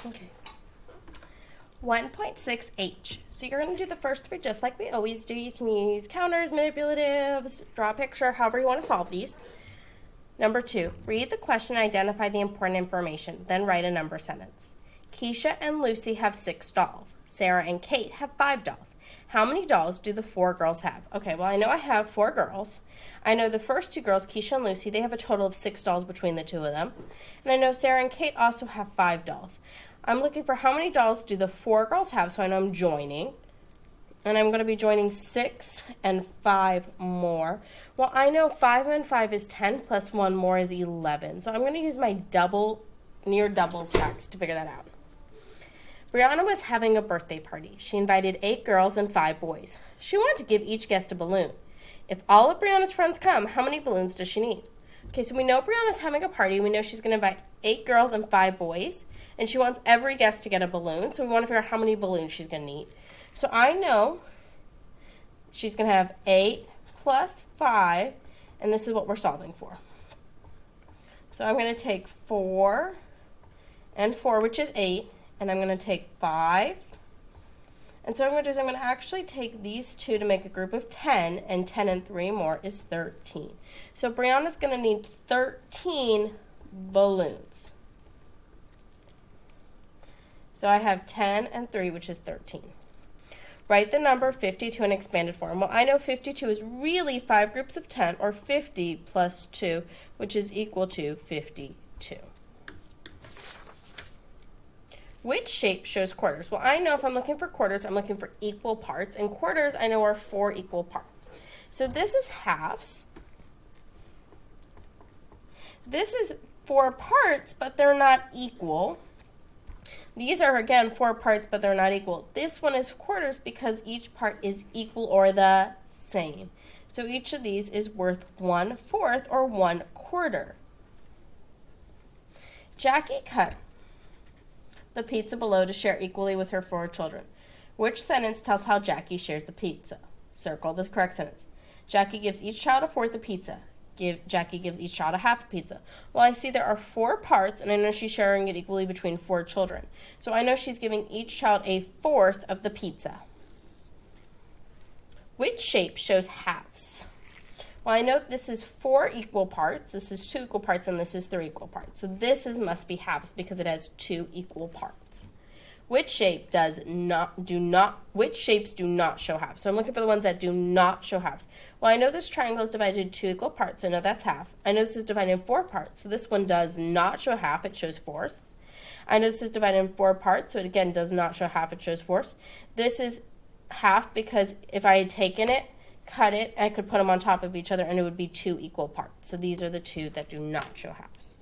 Okay. 1.6H. So you're going to do the first three just like we always do. You can use counters, manipulatives, draw a picture, however you want to solve these. Number 2, read the question and identify the important information, then write a number sentence. Keisha and Lucy have 6 dolls. Sarah and Kate have 5 dolls. How many dolls do the 4 girls have? Okay, well, I know I have 4 girls. I know the first 2 girls, Keisha and Lucy, they have a total of 6 dolls between the 2 of them. And I know Sarah and Kate also have 5 dolls. I'm looking for how many dolls do the 4 girls have, so I know I'm joining. And I'm going to be joining 6 and 5 more. Well, I know 5 and 5 is 10 plus 1 more is 11. So I'm going to use my near doubles facts to figure that out. Brianna was having a birthday party. She invited 8 girls and 5 boys. She wanted to give each guest a balloon. If all of Brianna's friends come, how many balloons does she need? Okay, so we know Brianna's having a party. We know she's going to invite 8 girls and 5 boys. And she wants every guest to get a balloon. So we want to figure out how many balloons she's going to need. So I know she's going to have 8 plus 5, and this is what we're solving for. So I'm going to take 4 and 4, which is 8, and I'm going to take 5. And so what I'm going to do is I'm going to actually take these 2 to make a group of 10, and 10 and 3 more is 13. So Brianna's going to need 13 balloons. So I have 10 and 3, which is 13. Write the number 52 in expanded form. Well, I know 52 is really 5 groups of 10, or 50 plus 2, which is equal to 52. Which shape shows quarters? Well, I know if I'm looking for quarters, I'm looking for equal parts, and quarters I know are 4 equal parts. So this is halves. This is 4 parts, but they're not equal. These are, again, 4 parts, but they're not equal. This one is quarters because each part is equal or the same. So each of these is worth 1/4 or 1/4. Jackie cut the pizza below to share equally with her 4 children. Which sentence tells how Jackie shares the pizza? Circle the correct sentence. Jackie gives each child a 1/4 of pizza. Jackie gives each child a 1/2 pizza. Well, I see there are 4 parts, and I know she's sharing it equally between 4 children. So I know she's giving each child a 1/4 of the pizza. Which shape shows halves? Well, I know this is 4 equal parts, this is 2 equal parts, and this is 3 equal parts. So this must be halves because it has 2 equal parts. Which shapes do not show halves? So I'm looking for the ones that do not show halves. Well, I know this triangle is divided into 2 equal parts, so I know that's half. I know this is divided in 4 parts, so this one does not show half, it shows fourths. I know this is divided in 4 parts, so it again does not show half, it shows fourths. This is half because if I had taken it, cut it, I could put them on top of each other and it would be 2 equal parts. So these are the 2 that do not show halves.